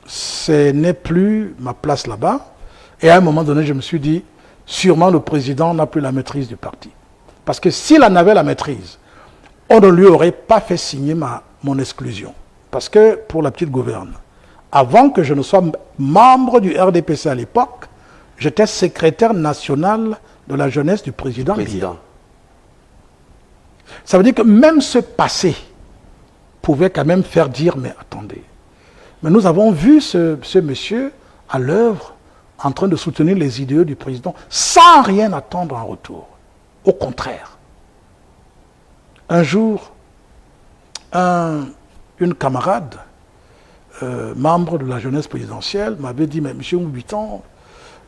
ce n'est plus ma place là-bas. Et à un moment donné, je me suis dit, sûrement le président n'a plus la maîtrise du parti. Parce que s'il en avait la maîtrise, on ne lui aurait pas fait signer mon exclusion. Parce que, pour la petite gouverne, avant que je ne sois membre du RDPC à l'époque, j'étais secrétaire national de la jeunesse du président Biya. Ça veut dire que même ce passé pouvait quand même faire dire, mais attendez, mais nous avons vu ce monsieur à l'œuvre en train de soutenir les idéaux du président sans rien attendre en retour. Au contraire. Un jour, une camarade, membre de la jeunesse présidentielle, m'avait dit, mais monsieur Moubitan,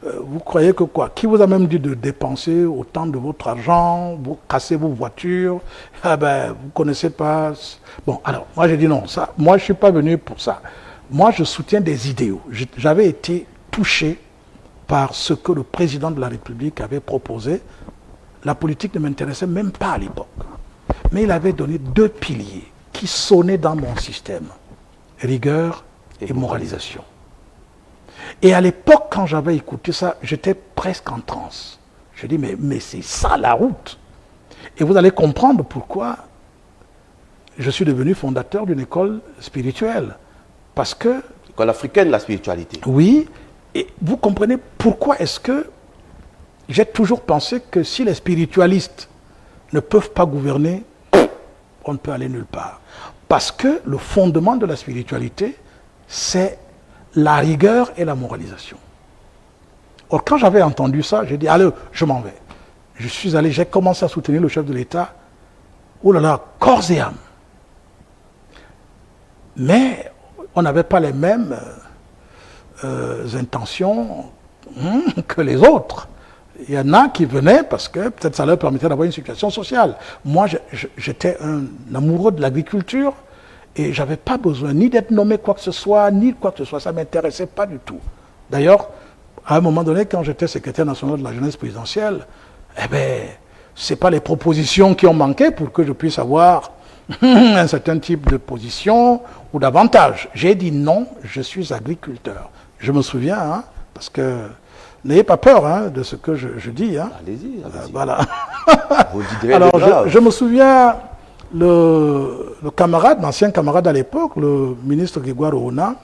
vous croyez que quoi? Qui vous a même dit de dépenser autant de votre argent, vous cassez vos voitures? Ah ben, vous ne connaissez pas. Bon, alors, moi j'ai dit non, ça, moi je ne suis pas venu pour ça. Moi je soutiens des idéaux. J'avais été touché par ce que le président de la République avait proposé. La politique ne m'intéressait même pas à l'époque. Mais il avait donné 2 piliers qui sonnaient dans mon système. Rigueur et moralisation. Et à l'époque, quand j'avais écouté ça, j'étais presque en transe. Je dis, mais c'est ça la route. Et vous allez comprendre pourquoi je suis devenu fondateur d'une école spirituelle. Parce que... L'école africaine de la spiritualité. Oui, et vous comprenez pourquoi est-ce que j'ai toujours pensé que si les spiritualistes ne peuvent pas gouverner, on ne peut aller nulle part. Parce que le fondement de la spiritualité, c'est la rigueur et la moralisation. Or, quand j'avais entendu ça, j'ai dit, allez, je m'en vais. Je suis allé, j'ai commencé à soutenir le chef de l'État, oh là là, corps et âme. Mais on n'avait pas les mêmes intentions que les autres. Il y en a qui venaient parce que peut-être ça leur permettait d'avoir une situation sociale. Moi, j'étais un amoureux de l'agriculture et je n'avais pas besoin ni d'être nommé quoi que ce soit, ni de quoi que ce soit. Ça ne m'intéressait pas du tout. D'ailleurs, à un moment donné, quand j'étais secrétaire national de la jeunesse présidentielle, eh bien, ce n'est pas les propositions qui ont manqué pour que je puisse avoir un certain type de position ou d'avantage. J'ai dit non, je suis agriculteur. Je me souviens, parce que n'ayez pas peur de ce que je dis. Allez-y, allez-y. Voilà. Vous direz alors, je me souviens, le camarade, l'ancien camarade à l'époque, le ministre Grégoire Oona,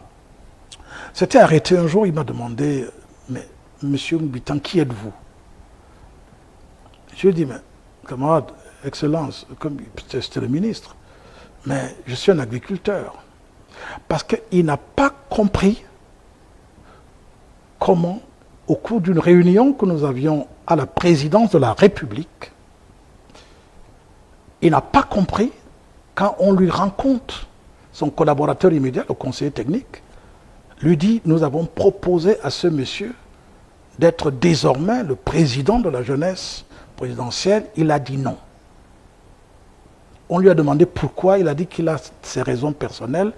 s'était arrêté un jour, il m'a demandé, mais monsieur Moubitan, qui êtes-vous? Je lui ai dit, mais camarade, Excellence, comme c'était le ministre, mais je suis un agriculteur. Parce qu'il n'a pas compris comment, au cours d'une réunion que nous avions à la présidence de la République, il n'a pas compris quand on lui rend compte, son collaborateur immédiat, le conseiller technique, lui dit, nous avons proposé à ce monsieur d'être désormais le président de la jeunesse présidentielle, il a dit non. On lui a demandé pourquoi, il a dit qu'il a ses raisons personnelles,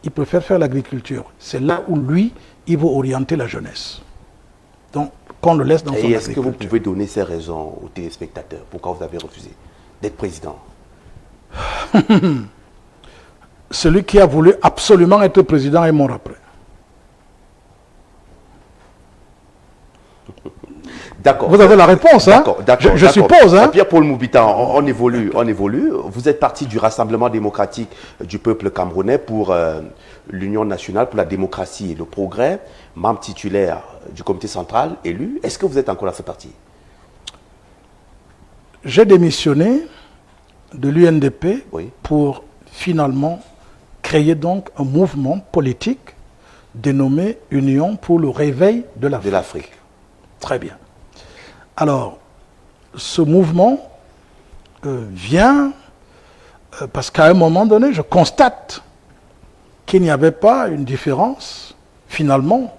il préfère faire l'agriculture. C'est là où lui, il veut orienter la jeunesse. Donc, qu'on le laisse dans son agriculture. Et est-ce que vous pouvez donner ces raisons aux téléspectateurs? Pourquoi vous avez refusé d'être président? Celui qui a voulu absolument être président est mort après. D'accord. Vous avez la réponse, hein? D'accord. Je suppose, hein? Pierre-Paul Moubita, on évolue. Vous êtes parti du Rassemblement démocratique du peuple camerounais pour l'Union nationale pour la démocratie et le progrès, membre titulaire du comité central élu. Est-ce que vous êtes encore à ce parti? J'ai démissionné de l'UNDP Oui. pour finalement créer donc un mouvement politique dénommé Union pour le réveil de l'Afrique. Très bien. Alors, ce mouvement vient parce qu'à un moment donné, je constate qu'il n'y avait pas une différence, finalement,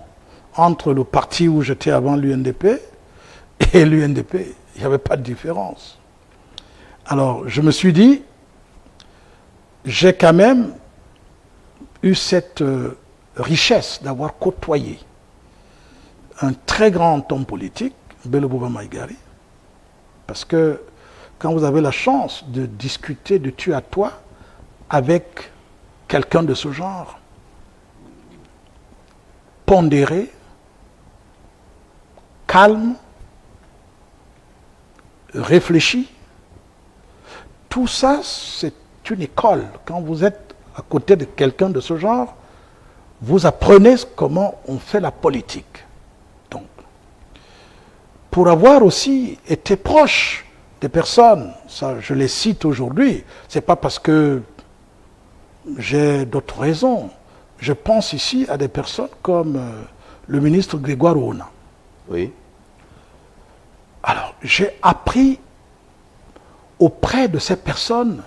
entre le parti où j'étais avant l'UNDP et l'UNDP. Il n'y avait pas de différence. Alors, je me suis dit, j'ai quand même eu cette richesse d'avoir côtoyé un très grand homme politique, Bello Bouba Maïgari, parce que quand vous avez la chance de discuter de tu à toi avec quelqu'un de ce genre, pondéré, calme, réfléchi, tout ça, c'est une école. Quand vous êtes à côté de quelqu'un de ce genre, vous apprenez comment on fait la politique. Donc, pour avoir aussi été proche des personnes, ça je les cite aujourd'hui, c'est pas parce que j'ai d'autres raisons. Je pense ici à des personnes comme le ministre Grégoire Ouna. Oui. Alors, j'ai appris auprès de ces personnes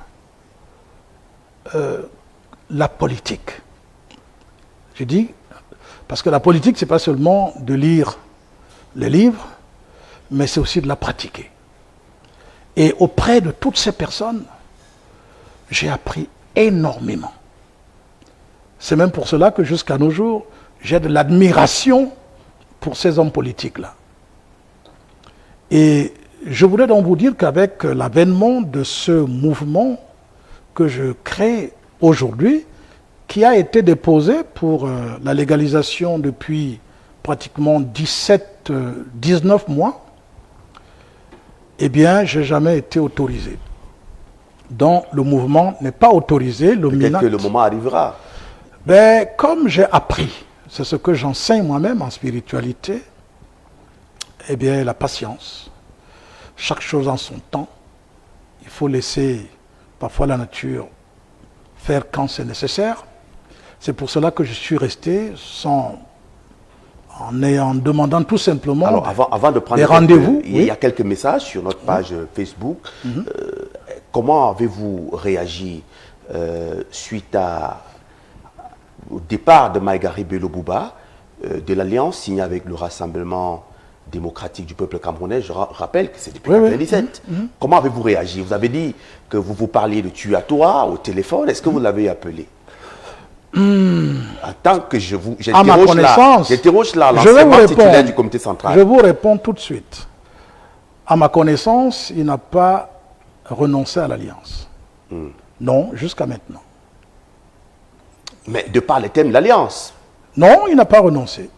la politique. Je dis, parce que la politique, ce n'est pas seulement de lire les livres, mais c'est aussi de la pratiquer. Et auprès de toutes ces personnes, j'ai appris énormément. C'est même pour cela que jusqu'à nos jours, j'ai de l'admiration pour ces hommes politiques-là. Et je voulais donc vous dire qu'avec l'avènement de ce mouvement que je crée aujourd'hui, qui a été déposé pour la légalisation depuis pratiquement 19 mois, eh bien, je n'ai jamais été autorisé. Donc, le mouvement n'est pas autorisé. Peut-être que le moment arrivera. Ben, comme j'ai appris, c'est ce que j'enseigne moi-même en spiritualité, eh bien, la patience. Chaque chose en son temps. Il faut laisser parfois la nature faire quand c'est nécessaire. C'est pour cela que je suis resté en demandant tout simplement. Alors, avant de prendre des rendez-vous. Il y a quelques messages sur notre page Facebook. Comment avez-vous réagi suite au départ de Maïgari Bello Bouba, de l'alliance signée avec le Rassemblement démocratique du peuple camerounais? Je rappelle que c'est depuis 1997. Comment avez-vous réagi? Vous avez dit que vous parliez de tu à toi au téléphone. Est-ce que vous l'avez appelé? En tant que j'interroge là l'ancien titulaire du comité central. Je vous réponds tout de suite. À ma connaissance, il n'a pas renoncé à l'alliance. Non, jusqu'à maintenant. Mais de par les thèmes de l'alliance? Non, il n'a pas renoncé.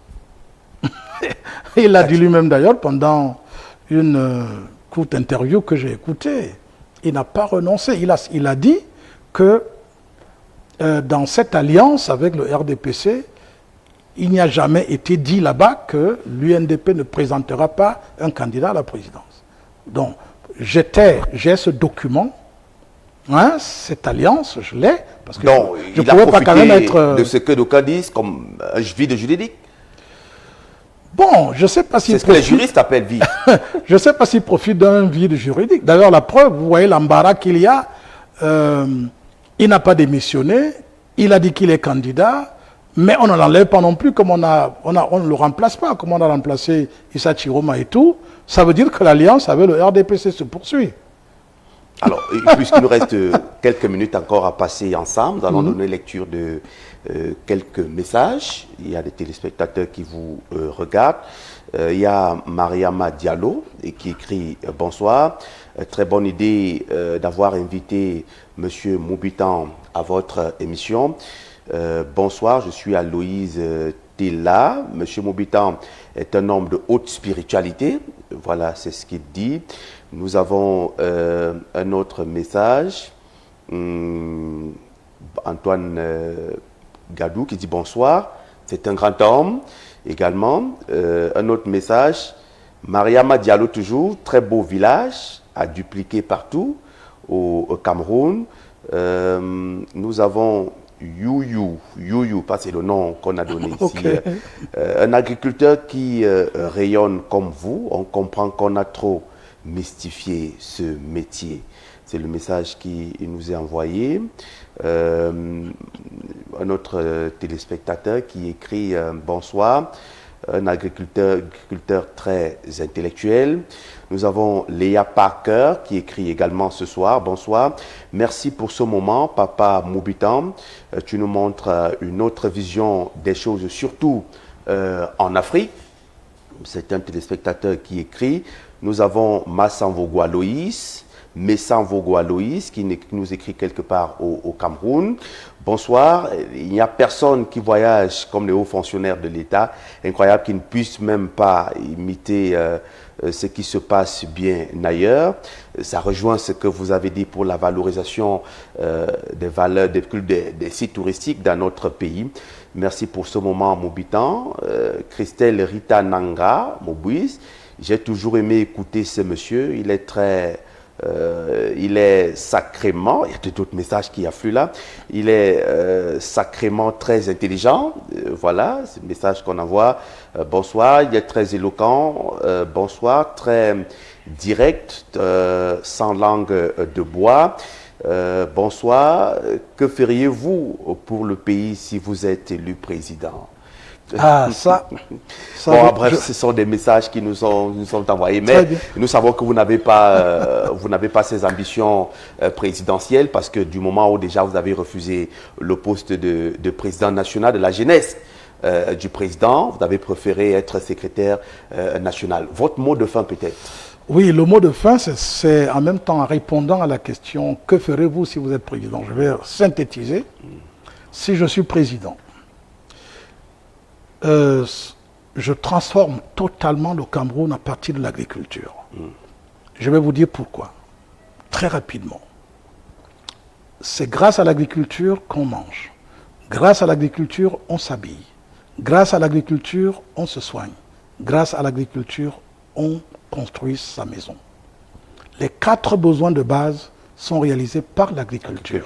Il l'a dit lui-même d'ailleurs pendant une courte interview que j'ai écoutée. Il n'a pas renoncé. Il a dit que dans cette alliance avec le RDPC, il n'y a jamais été dit là-bas que l'UNDP ne présentera pas un candidat à la présidence. Donc, j'ai ce document, hein, cette alliance, je l'ai, parce que donc, je ne pouvais pas quand même être... de ce que d'aucuns disent comme un vide juridique. Bon, je ne sais pas si... C'est ce que les juristes appellent vide. Je ne sais pas s'il profite d'un vide juridique. D'ailleurs, la preuve, vous voyez l'embarras qu'il y a. Il n'a pas démissionné. Il a dit qu'il est candidat. Mais on ne l'enlève pas non plus, comme on ne le remplace pas, comme on a remplacé Issa Chiroma et tout. Ça veut dire que l'alliance avec le RDPC se poursuit. Alors, puisqu'il nous reste quelques minutes encore à passer ensemble, nous allons donner lecture de quelques messages. Il y a des téléspectateurs qui vous regardent. Il y a Mariama Diallo qui écrit « Bonsoir, très bonne idée d'avoir invité M. Moubitan à votre émission. Bonsoir, je suis Aloïse Tella. M. Moubitan est un homme de haute spiritualité. » Voilà, c'est ce qu'il dit. Nous avons un autre message. Antoine Gadou qui dit « Bonsoir, c'est un grand homme. » Également, un autre message, Mariama Diallo toujours, très beau village, à dupliquer partout au Cameroun. Nous avons Youyou, pas c'est le nom qu'on a donné ici. Okay. Un agriculteur qui rayonne comme vous, on comprend qu'on a trop mystifié ce métier. C'est le message qui nous est envoyé. Un autre téléspectateur qui écrit bonsoir, un agriculteur très intellectuel. Nous avons Léa Parker qui écrit également ce soir, bonsoir. Merci pour ce moment, Papa Moubitan. Tu nous montres une autre vision des choses, surtout en Afrique. C'est un téléspectateur qui écrit. Nous avons Massanvogo Aloïs. Messanvogo Aloïs qui nous écrit quelque part au Cameroun. Bonsoir, il n'y a personne qui voyage comme les hauts fonctionnaires de l'État. Incroyable qu'ils ne puissent même pas imiter ce qui se passe bien ailleurs. Ça rejoint ce que vous avez dit pour la valorisation des valeurs, des sites touristiques dans notre pays. Merci pour ce moment, Moubitan. Christelle Rita Nanga, Mobouis. J'ai toujours aimé écouter ce monsieur. Il est très... il est sacrément, il y a d'autres messages qui affluent là, il est sacrément très intelligent, voilà, c'est le message qu'on envoie. Bonsoir, il est très éloquent, bonsoir, très direct, sans langue de bois. Bonsoir, que feriez-vous pour le pays si vous êtes élu président? Ah, ça bon, bref, ce sont des messages qui nous sont envoyés, mais nous savons que vous n'avez pas, ces ambitions présidentielles parce que du moment où déjà vous avez refusé le poste de président national de la jeunesse du président, vous avez préféré être secrétaire national. Votre mot de fin peut-être? Oui, le mot de fin, c'est en même temps en répondant à la question « Que ferez-vous si vous êtes président ?» Je vais synthétiser. Si je suis président, je transforme totalement le Cameroun à partir de l'agriculture. Je vais vous dire pourquoi. Très rapidement. C'est grâce à l'agriculture qu'on mange. Grâce à l'agriculture, on s'habille. Grâce à l'agriculture, on se soigne. Grâce à l'agriculture, on construit sa maison. Les 4 besoins de base sont réalisés par l'agriculture.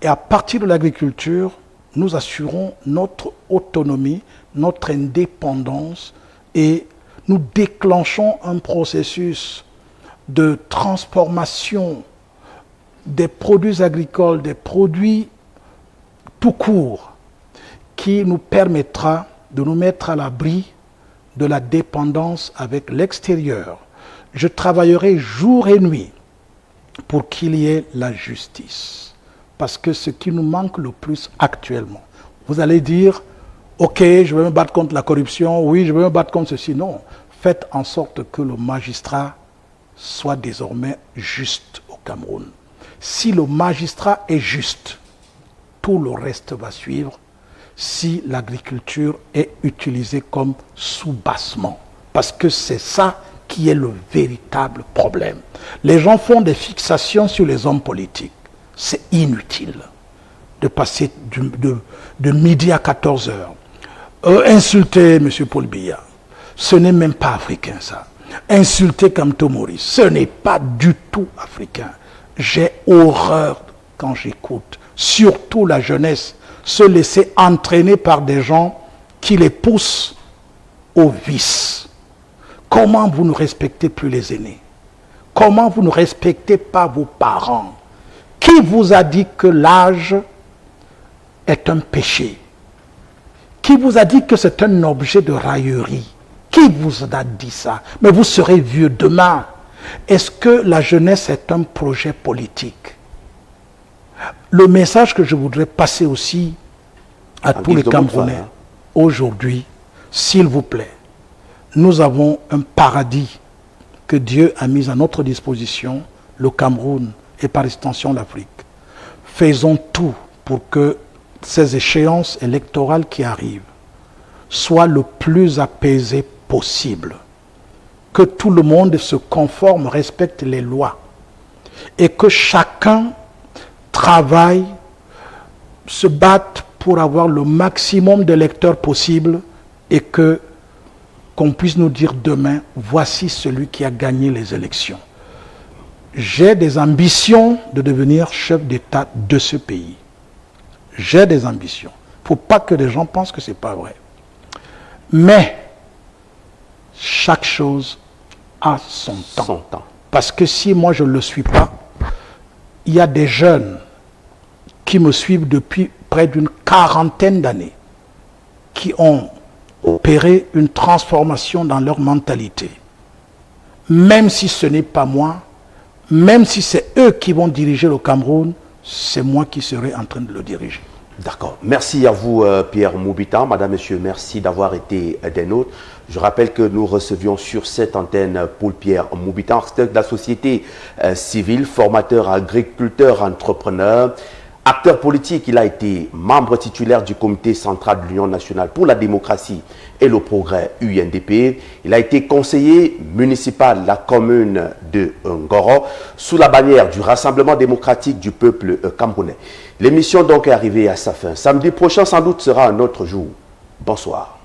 Et à partir de l'agriculture, nous assurons notre autonomie, notre indépendance et nous déclenchons un processus de transformation des produits agricoles, des produits tout court, qui nous permettra de nous mettre à l'abri de la dépendance avec l'extérieur. Je travaillerai jour et nuit pour qu'il y ait la justice. Parce que ce qui nous manque le plus actuellement, vous allez dire, ok, je vais me battre contre la corruption, oui, je vais me battre contre ceci. Non, faites en sorte que le magistrat soit désormais juste au Cameroun. Si le magistrat est juste, tout le reste va suivre si l'agriculture est utilisée comme soubassement. Parce que c'est ça qui est le véritable problème. Les gens font des fixations sur les hommes politiques. C'est inutile de passer de midi à 14 heures. Insulter M. Paul Biya, ce n'est même pas africain ça. Insulter Kamto Maurice, ce n'est pas du tout africain. J'ai horreur quand j'écoute, surtout la jeunesse, se laisser entraîner par des gens qui les poussent au vice. Comment vous ne respectez plus les aînés? Comment vous ne respectez pas vos parents? Qui vous a dit que l'âge est un péché? Qui vous a dit que c'est un objet de raillerie? Qui vous a dit ça? Mais vous serez vieux demain. Est-ce que la jeunesse est un projet politique? Le message que je voudrais passer aussi à tous les Camerounais, aujourd'hui, s'il vous plaît, nous avons un paradis que Dieu a mis à notre disposition, le Cameroun et par extension l'Afrique. Faisons tout pour que ces échéances électorales qui arrivent soient le plus apaisées possible. Que tout le monde se conforme, respecte les lois et que chacun travaille, se batte pour avoir le maximum d'électeurs possible et que qu'on puisse nous dire demain, voici celui qui a gagné les élections. J'ai des ambitions de devenir chef d'État de ce pays. J'ai des ambitions. Il ne faut pas que les gens pensent que ce n'est pas vrai. Mais chaque chose a son temps. Parce que si moi je ne le suis pas, il y a des jeunes qui me suivent depuis près d'une quarantaine d'années, qui ont opéré une transformation dans leur mentalité. Même si ce n'est pas moi, même si c'est eux qui vont diriger le Cameroun, c'est moi qui serai en train de le diriger. D'accord. Merci à vous, Pierre Moubitan. Madame, Monsieur, merci d'avoir été des nôtres. Je rappelle que nous recevions sur cette antenne Paul-Pierre Moubitan, acteur de la société civile, formateur, agriculteur, entrepreneur, acteur politique. Il a été membre titulaire du comité central de l'Union nationale pour la démocratie et le progrès UNDP. Il a été conseiller municipal de la commune de Ngoro sous la bannière du Rassemblement démocratique du peuple camerounais. L'émission donc est arrivée à sa fin. Samedi prochain, sans doute, sera un autre jour. Bonsoir.